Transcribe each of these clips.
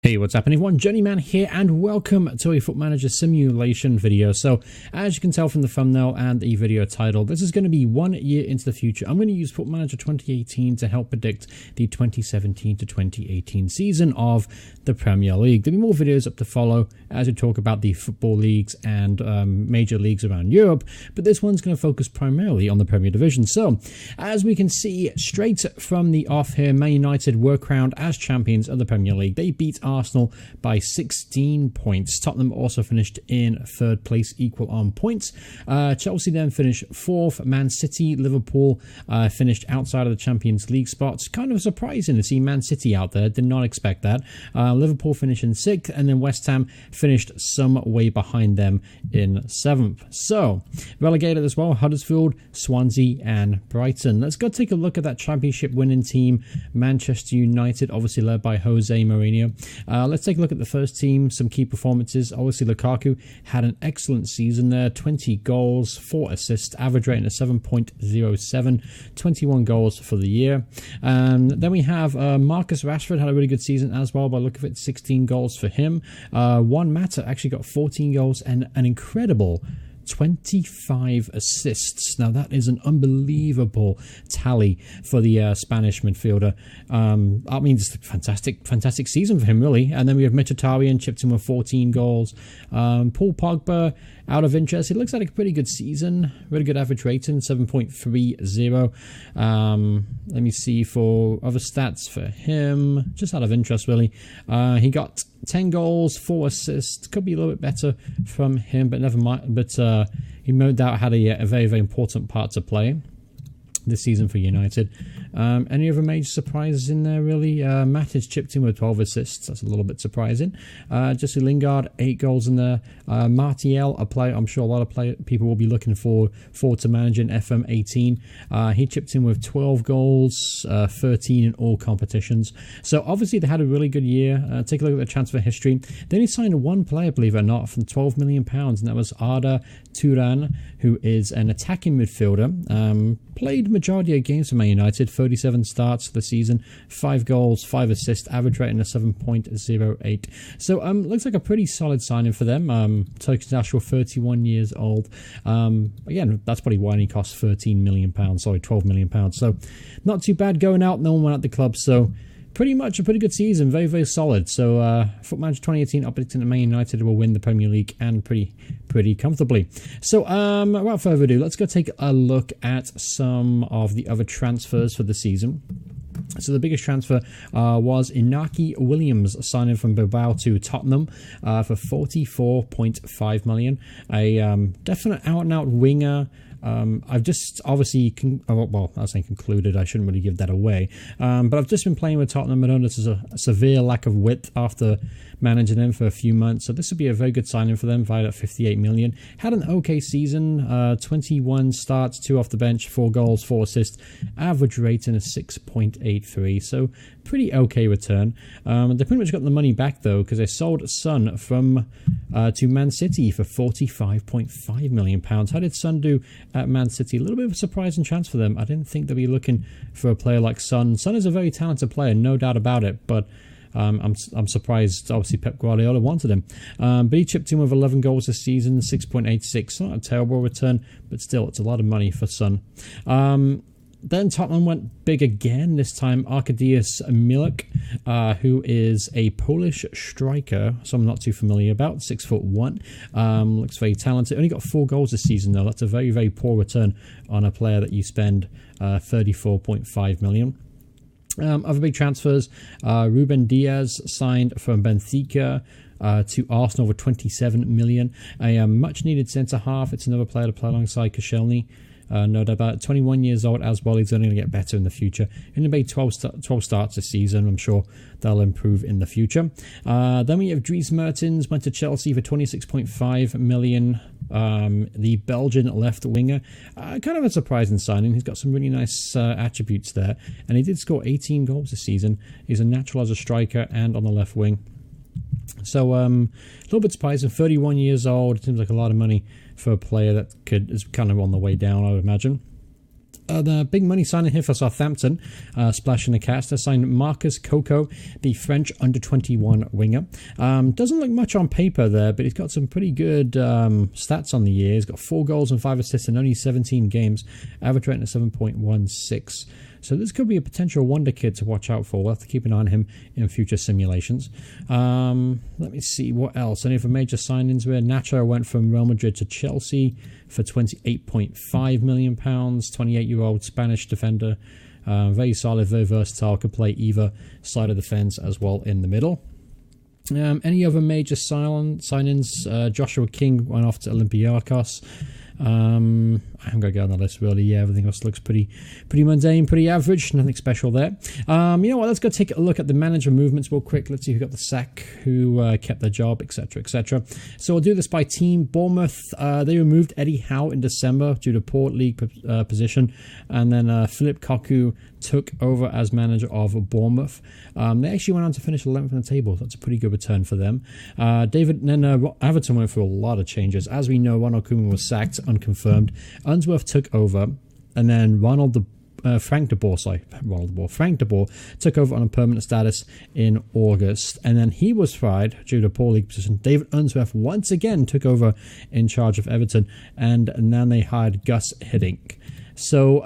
Hey, what's happening everyone? Journeyman here and welcome to a Foot Manager simulation video. So as you can tell from the thumbnail and the video title, this is going to be 1 year into the future. I'm going to use Foot Manager 2018 to help predict the 2017 to 2018 season of the Premier League. There'll be more videos up to follow as we talk about the football leagues and major leagues around Europe, but this one's going to focus primarily on the Premier Division. So as we can see straight from the off here, Man United were crowned as champions of the Premier League. They beat Arsenal by 16 points. Tottenham also finished in third place, equal on points. Chelsea then finished fourth. Man City, Liverpool finished outside of the Champions League spots. Kind of surprising to see Man City out there. Did not expect that. Liverpool finished in sixth, and then West Ham finished some way behind them in seventh. So, relegated as well, Huddersfield, Swansea, and Brighton. Let's go take a look at that championship winning team, Manchester United, obviously led by Jose Mourinho. Let's take a look at the first team, some key performances. Obviously, Lukaku had an excellent season there, 20 goals, 4 assists, average rating of 7.07, 21 goals for the year. Then we have Marcus Rashford, had a really good season as well, by look of it, 16 goals for him. Juan Mata actually got 14 goals and an incredible 25 assists. Now that is an unbelievable tally for the Spanish midfielder. I mean, it's a fantastic season for him, really. And then we have Mkhitaryan, chipped in with 14 goals. Paul Pogba, out of interest, it looks like a pretty good season. Really good average rating, 7.30. Let me see for other stats for him. Just out of interest, really. He got 10 goals, 4 assists. Could be a little bit better from him, but never mind. But he no doubt had a very, very important part to play this season for United. Any other major surprises in there, really? Matic chipped in with 12 assists. That's a little bit surprising. Jesse Lingard, 8 goals in there. Martial, a player I'm sure a lot of people will be looking forward to managing, FM18. He chipped in with 12 goals, 13 in all competitions. So obviously they had a really good year. Take a look at the transfer history. They only signed one player, believe it or not, from £12 million, and that was Arda Turan, who is an attacking midfielder. Played majority of games for Man United, 37 starts for the season, 5 goals, 5 assists, average rating of 7.08. So looks like a pretty solid signing for them. Turkish national, 31 years old. Again, that's probably why he costs £13 million, sorry, £12 million. So not too bad going out. No one went out the club, so pretty much a pretty good season, very, very solid. So Foot Manager 2018 updating that Man United will win the Premier League, and pretty comfortably. So without further ado, let's go take a look at some of the other transfers for the season. So the biggest transfer was Inaki Williams signing from Bilbao to Tottenham for 44.5 million. A definite out-and-out winger. I've just obviously, I was saying concluded, I shouldn't really give that away, but I've just been playing with Tottenham. I know this is a severe lack of width after managing them for a few months, so this would be a very good signing for them, valued at 58 million. Had an okay season, 21 starts, 2 off the bench, 4 goals, 4 assists, average rating of 6.83, so pretty okay return. They pretty much got the money back though, because they sold Son from to Man City for £45.5 million. How did Son do at Man City? A little bit of a surprising transfer for them. I didn't think they'd be looking for a player like Son. Son is a very talented player, no doubt about it, but I'm surprised, obviously, Pep Guardiola wanted him. But he chipped in with 11 goals this season, 6.86. Not a terrible return, but still, it's a lot of money for Son. Then Tottenham went big again, this time Arkadiusz Milik, who is a Polish striker, so I'm not too familiar about, 6'1", looks very talented. Only got 4 goals this season, though. That's a very, very poor return on a player that you spend 34.5 million. Other big transfers, Ruben Diaz signed from Benfica to Arsenal for 27 million. A much-needed centre-half. It's another player to play alongside Koscielny. No doubt about it. 21 years old as well. He's only going to get better in the future. He made 12 starts this season. I'm sure they'll improve in the future. Then we have Dries Mertens, went to Chelsea for 26.5 million. The Belgian left winger. Kind of a surprising signing. He's got some really nice attributes there. And he did score 18 goals this season. He's a natural as a striker and on the left wing. So a little bit surprising. 31 years old. It seems like a lot of money for a player that is kind of on the way down, I would imagine. The big money signing here for Southampton, splashing the cash. They signed Marcus Coco, the French under-21 winger. Doesn't look much on paper there, but he's got some pretty good stats on the year. He's got 4 goals and 5 assists in only 17 games, average rating of 7.16. So this could be a potential wonder kid to watch out for. We'll have to keep an eye on him in future simulations. Let me see what else. Any other major signings where Nacho went from Real Madrid to Chelsea for £28.5 million. 28-year-old Spanish defender. Very solid, very versatile. Could play either side of the fence as well in the middle. Any other major signings? Joshua King went off to Olympiacos. I'm going to go on the list really. Yeah, everything else looks pretty mundane, pretty average. Nothing special there. You know what? Let's go take a look at the manager movements real quick. Let's see who got the sack, who kept their job, etc., etc. So we'll do this by team. Bournemouth, they removed Eddie Howe in December due to poor league position, and then Philip Cocu took over as manager of Bournemouth. They actually went on to finish 11th on the table. That's a pretty good return for them. Everton went through a lot of changes. As we know, Ronald Koeman was sacked, unconfirmed. Unsworth took over, and then Frank de Boer took over on a permanent status in August, and then he was fired due to poor league position. David Unsworth once again took over in charge of Everton, and then they hired Gus Hiddink. So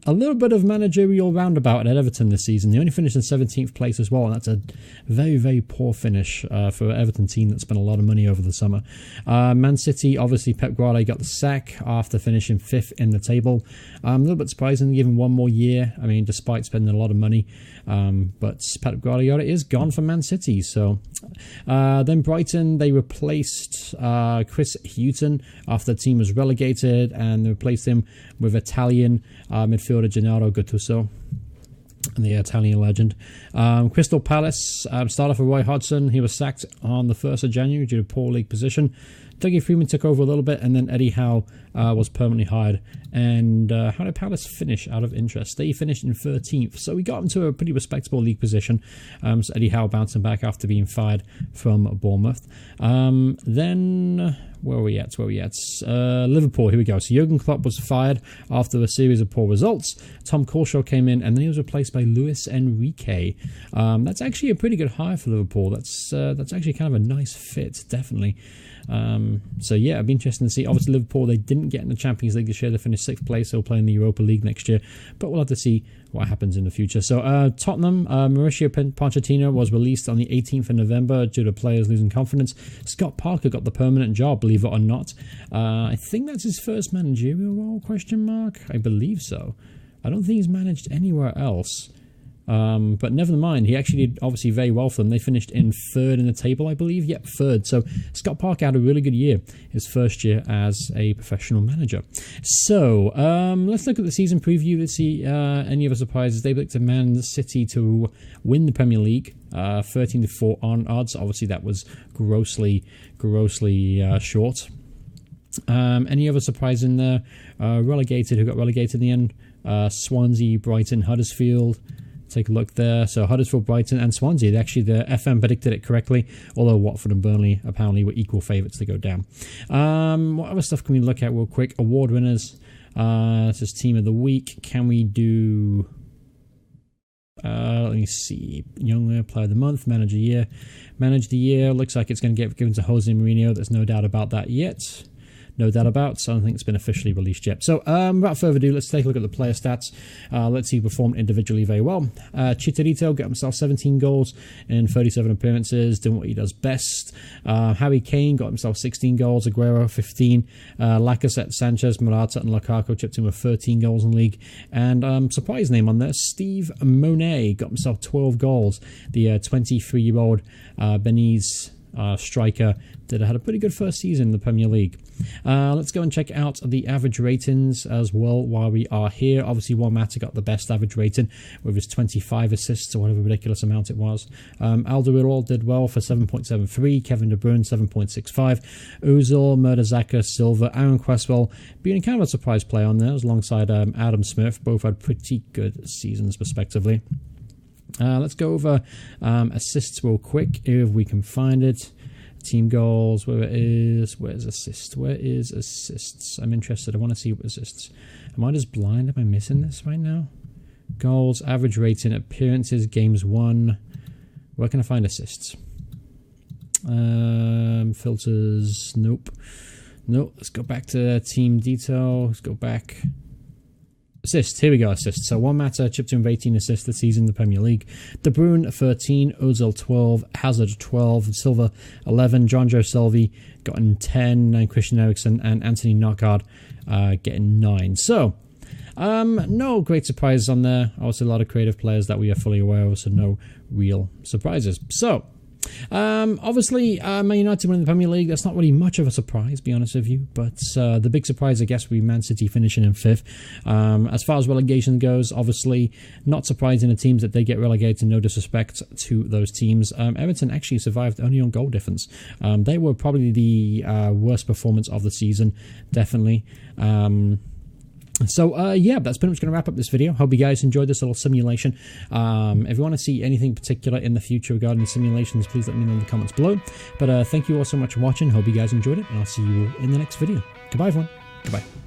a little bit of managerial roundabout at Everton this season. They only finished in 17th place as well, and that's a very, very poor finish for an Everton team that spent a lot of money over the summer. Man City, obviously Pep Guardiola got the sack after finishing 5th in the table. A little bit surprising, given one more year. I mean, despite spending a lot of money. But Pep Guardiola is gone from Man City. So then Brighton, they replaced Chris Hughton after the team was relegated, and they replaced him with Italian midfielder Gennaro Gattuso, the Italian legend. Crystal Palace started for Roy Hodgson. He was sacked on the 1st of January due to poor league position. Dougie Freeman took over a little bit, and then Eddie Howe was permanently hired. And how did Palace finish out of interest? They finished in 13th, so we got them to a pretty respectable league position. So Eddie Howe bouncing back after being fired from Bournemouth. Then where are we at? Liverpool, here we go. So Jurgen Klopp was fired after a series of poor results. Tom Culshaw came in, and then he was replaced by Luis Enrique. That's actually a pretty good hire for Liverpool. That's actually kind of a nice fit, definitely. So yeah, it'd be interesting to see. Obviously Liverpool, they didn't get in the Champions League this year. They finished 6th place. They'll play in the Europa League next year, but we'll have to see what happens in the future. So Tottenham, Mauricio Pochettino was released on the 18th of November due to players losing confidence. Scott Parker got the permanent job, believe it or not. I think that's his first managerial role, question mark? I believe so. I don't think he's managed anywhere else. But never mind, he actually did obviously very well for them. They finished in 3rd in the table, I believe. Yep, 3rd. So Scott Parker had a really good year, his first year as a professional manager. So let's look at the season preview. Let's see any other surprises. They looked at Man City to win the Premier League, 13-4 on odds. Obviously, that was grossly short. Any other surprise in there? Relegated, who got relegated in the end? Swansea, Brighton, Huddersfield. Take a look there. So Huddersfield, Brighton, and Swansea. The FM predicted it correctly, although Watford and Burnley apparently were equal favourites to go down. What other stuff can we look at real quick? Award winners. This is Team of the Week. Can we do... let me see. Young Player of the Month, Manager of the Year. Manager of the Year. Looks like it's going to get given to Jose Mourinho. There's no doubt about that yet. No doubt about, so I don't think it's been officially released yet. So, without further ado, let's take a look at the player stats. Let's see who performed individually very well. Chicharito got himself 17 goals in 37 appearances, doing what he does best. Harry Kane got himself 16 goals, Aguero 15. Lacazette, Sanchez, Morata, and Lukaku chipped in with 13 goals in the league. And surprise name on there, Steve Monet got himself 12 goals. The 23-year-old Beninese striker had a pretty good first season in the Premier League. Let's go and check out the average ratings as well while we are here. Obviously, Juan Mata got the best average rating with his 25 assists or whatever ridiculous amount it was. Alderweireld did well for 7.73, Kevin De Bruyne 7.65, Ozil, Mertesacker, Silva, Aaron Cresswell being kind of a surprise play on there alongside Adam Smith. Both had pretty good seasons respectively. Let's go over assists real quick if we can find it. Team goals, where's assists? Where is assists? I'm interested. I want to see assists. Am I just blind? Am I missing this right now? Goals, average rating, appearances, games won. Where can I find assists? Filters, nope. Let's go back to team detail. Let's go back. Assists, here we go, assists. So Juan Mata chipped in with 18 assists this season in the Premier League. De Bruyne 13, Ozil 12, Hazard 12, Silva 11, Jonjo Shelvey gotten 10, and Christian Eriksen and Anthony Knockaert getting 9. So, no great surprises on there. Also a lot of creative players that we are fully aware of, so no real surprises. So, obviously, Man United winning the Premier League, that's not really much of a surprise, to be honest with you, but the big surprise, I guess, would be Man City finishing in 5th. As far as relegation goes, obviously, not surprising the teams that they get relegated, no disrespect to those teams. Everton actually survived only on goal difference. They were probably the worst performance of the season, definitely. So, yeah, that's pretty much going to wrap up this video. Hope you guys enjoyed this little simulation. If you want to see anything particular in the future regarding the simulations, please let me know in the comments below. But thank you all so much for watching. Hope you guys enjoyed it, and I'll see you all in the next video. Goodbye, everyone. Goodbye.